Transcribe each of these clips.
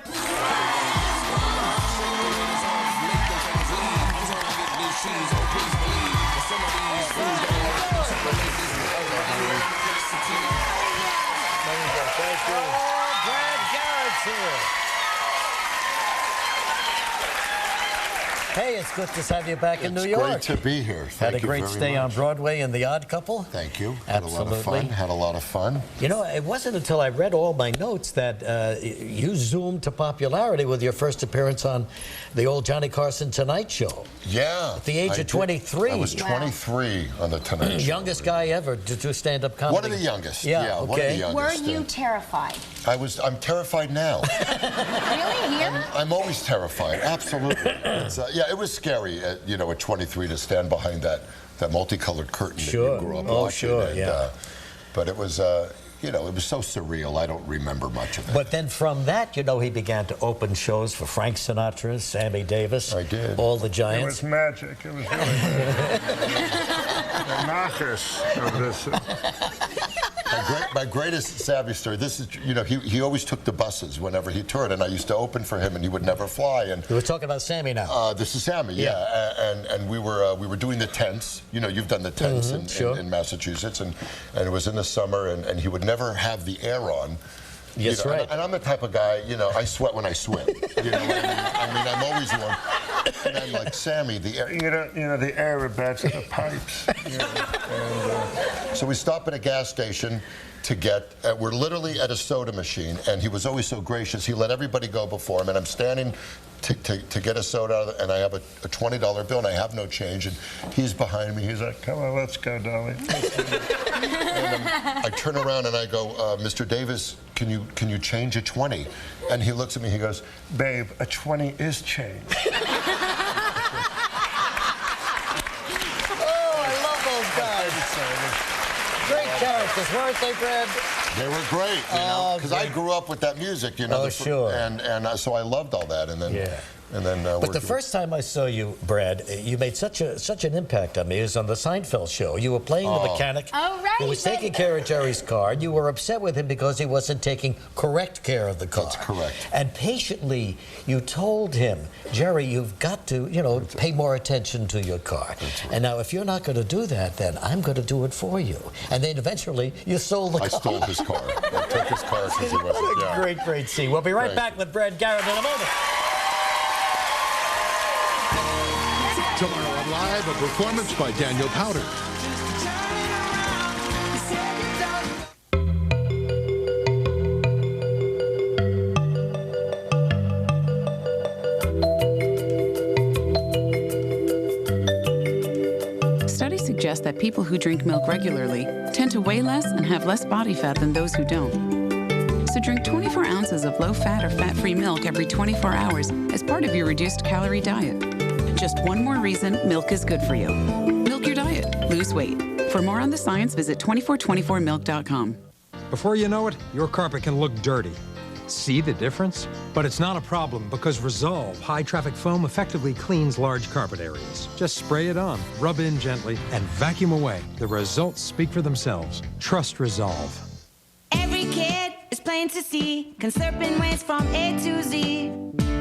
Garrett. Thank you. Oh, Brad Garrett's here. Hey, it's good to have you back in New York. It's great to be here. Had a great stay on Broadway in The Odd Couple. Thank you. Absolutely. Had a lot of fun. You know, it wasn't until I read all my notes that you zoomed to popularity with your first appearance on the old Johnny Carson Tonight Show. Yeah. At the age of 23. I was 23 on the Tonight Show. Youngest guy ever to do stand-up comedy. One of the youngest. Yeah, one of the youngest. Were you terrified? I'm terrified now. Really? Here? I'm always terrified. Absolutely. Yeah, it was scary, at 23 to stand behind that multicolored curtain that you grew up watching. Sure, yeah. But it was, it was so surreal. I don't remember much of it. But then from that, he began to open shows for Frank Sinatra, Sammy Davis. I did. All the It giants. was magic. It was really the knockers of this. My greatest Savvy story, this is, he always took the buses whenever he toured, and I used to open for him, and he would never fly. And You were talking about Sammy now. this is Sammy, yeah. And we were doing the tents. You've done the tents in Massachusetts, and it was in the summer, and he would never have the air on. Yes, right. And I'm the type of guy, I sweat when I swim. You know what I mean? I'm always warm. And I'm like, Sammy, the air. The air beds are the pipes. So we stop at a gas station to get, we're literally at a soda machine, and he was always so gracious. He let everybody go before him, and I'm standing to get a soda, and I have a $20 bill, and I have no change, and he's behind me. He's like, Come on, let's go, darling. and I turn around and I go, Mr. Davis, can you change a 20? And he looks at me, he goes, Babe, a 20 is change. Great characters, weren't they, Brad? They were great, because I grew up with that music, sure. And so I loved all that, and then. Yeah. And then, but the first time I saw you, Brad, you made such an impact on me. It was on the Seinfeld show. You were playing the mechanic who was taking care of Jerry's car. You were upset with him because he wasn't taking correct care of the car. That's correct. And patiently, you told him, Jerry, you've got to, pay more attention to your car. Right. And now, if you're not going to do that, then I'm going to do it for you. And then eventually, you sold the car. I stole his car. I took his car since he wasn't. What a great scene. We'll be right back with Brad Garrett in a moment. Tomorrow on Live, a performance by Daniel Powder. Studies suggest that people who drink milk regularly tend to weigh less and have less body fat than those who don't. So drink 24 ounces of low-fat or fat-free milk every 24 hours as part of your reduced calorie diet. Just one more reason milk is good for you. Milk your diet. Lose weight. For more on the science, visit 2424milk.com. Before you know it, your carpet can look dirty. See the difference? But it's not a problem because Resolve high-traffic foam effectively cleans large carpet areas. Just spray it on, rub in gently, and vacuum away. The results speak for themselves. Trust Resolve. Every kid is plain to see, conserping ways from A to Z.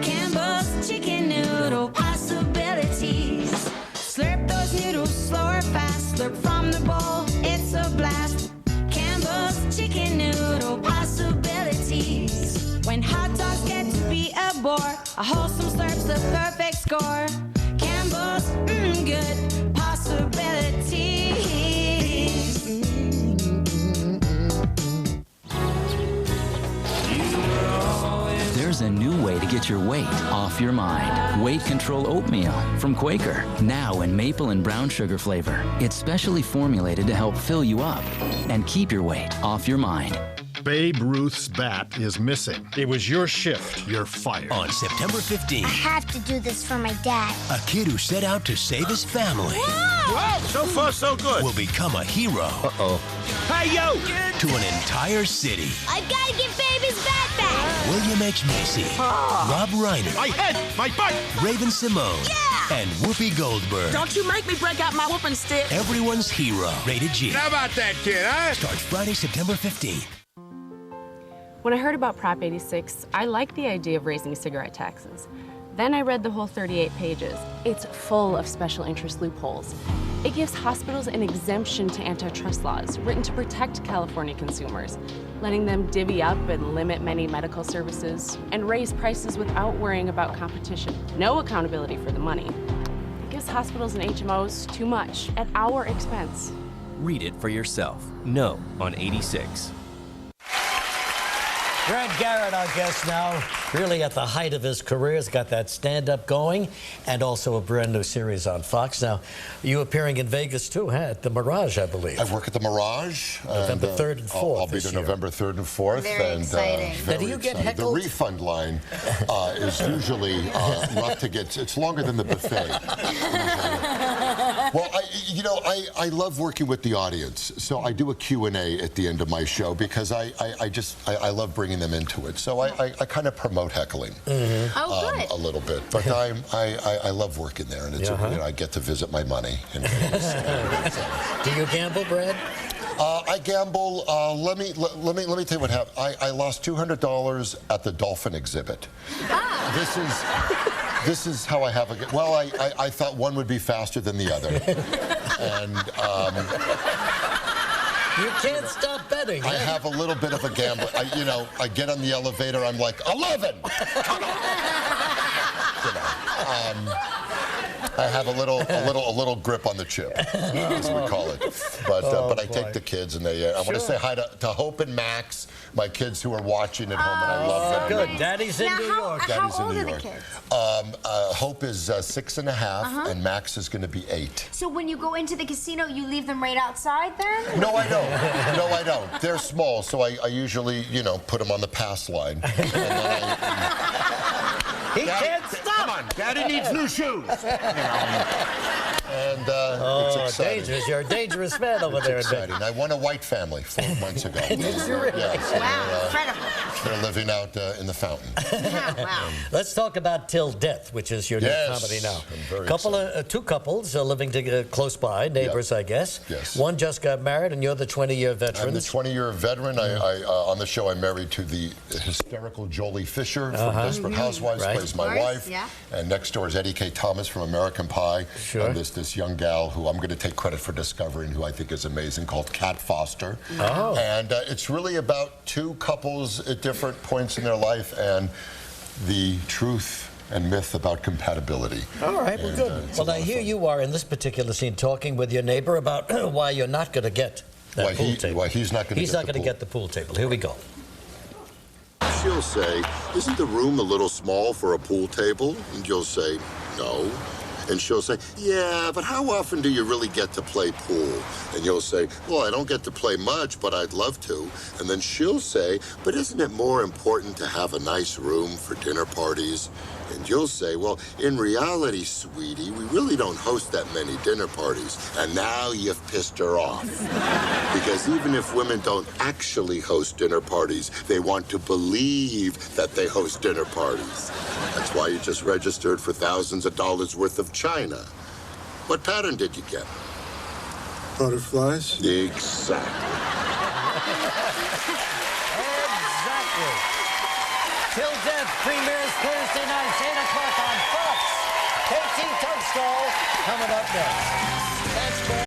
Campbell's chicken noodle possibilities. Slurp those noodles slow or fast. Slurp from the bowl, it's a blast. Campbell's chicken noodle possibilities. When hot dogs get to be a bore, a wholesome slurp's the perfect score. Campbell's, good possibilities. There's a new way to get your weight off your mind. Weight Control Oatmeal from Quaker. Now in maple and brown sugar flavor. It's specially formulated to help fill you up and keep your weight off your mind. Babe Ruth's bat is missing. It was your shift. You're fired. On September 15th, I have to do this for my dad. a kid who set out to save his family Wow, so far so good. will become a hero Hey, yo! to an entire city. I've got to get Baby's bat back. William H. Macy, Rob Reiner, My head, my butt. Raven Simone, and Whoopi Goldberg. Don't you make me break out my whooping stick. Everyone's hero. Rated G. How about that kid, huh? Starts Friday, September 15th. When I heard about Prop 86, I liked the idea of raising cigarette taxes. Then I read the whole 38 pages. It's full of special interest loopholes. It gives hospitals an exemption to antitrust laws written to protect California consumers, letting them divvy up and limit many medical services and raise prices without worrying about competition. No accountability for the money. It gives hospitals and HMOs too much at our expense. Read it for yourself. No on 86. Garrett, our guest now, really at the height of his career, has got that stand-up going, and also a brand new series on Fox. Now, you appearing in Vegas too, huh? At the Mirage, I believe. I work at the Mirage. November 3rd and 4th. I'll be there November 3rd and 4th. Very exciting. Very now, do you get exciting. heckled? The refund line is usually rough to get. It's longer than the buffet. Well, I love working with the audience, so I do a Q&A at the end of my show because I love bringing them into it. So I kind of promote heckling Oh, good. a little bit, but I love working there, and it's I get to visit my money. In Vegas. Do you gamble, Brad? I gamble. Let me tell you what happened. I lost $200 at the dolphin exhibit. This is how I have a. Well, I thought one would be faster than the other, and. You can't stop betting. I have a little bit of a gamble. I get on the elevator. I'm like 11. Come on. I have a little grip on the chip, as we call it. But I take the kids, and I want to say hi to Hope and Max, my kids who are watching at home, and I love them. Good. Daddy's in New York. Daddy's in New York. The kids? Hope is 6.5, and Max is going to be 8. So when you go into the casino, you leave them right outside then? No, I don't. No, I don't. They're small, so I usually, put them on the pass line. And then He can't stop. Come on, Daddy needs new shoes. And it's exciting. Dangerous. You're a dangerous man over there. It's exciting. I won a white family 4 months ago. Did you really? Yes, so Wow, incredible. they're living out in the fountain. Yeah, wow. Let's talk about Till Death, which is your new comedy now. I'm very Two couples living close by, neighbors, I guess. Yes. One just got married, and you're the 20-year veteran. I'm the 20-year veteran. On the show, I'm married to the hysterical Jolie Fisher from Desperate Housewives, plays my wife. Yeah. And next door is Eddie K. Thomas from American Pie. Sure. And this young gal who I'm going to take credit for discovering, who I think is amazing, called Kat Foster. Oh. And it's really about two couples at different points in their life and the truth and myth about compatibility. All right, well, good. Well, now here you are in this particular scene talking with your neighbor about why you're not going to get that pool table. Why he's not going to get the pool table. Here we go. She'll say, "Isn't the room a little small for a pool table?" And you'll say, "No." And she'll say, "Yeah, but how often do you really get to play pool?" And you'll say, "Well, I don't get to play much, but I'd love to." And then she'll say, "But isn't it more important to have a nice room for dinner parties?" And you'll say, "Well, in reality, sweetie, we really don't host that many dinner parties." And now you've pissed her off. Because even if women don't actually host dinner parties, they want to believe that they host dinner parties. That's why you just registered for thousands of dollars worth of china. What pattern did you get? Butterflies? Exactly. Exactly. Till Death premieres Thursday nights, 8 o'clock on Fox. KT Tunstall coming up next.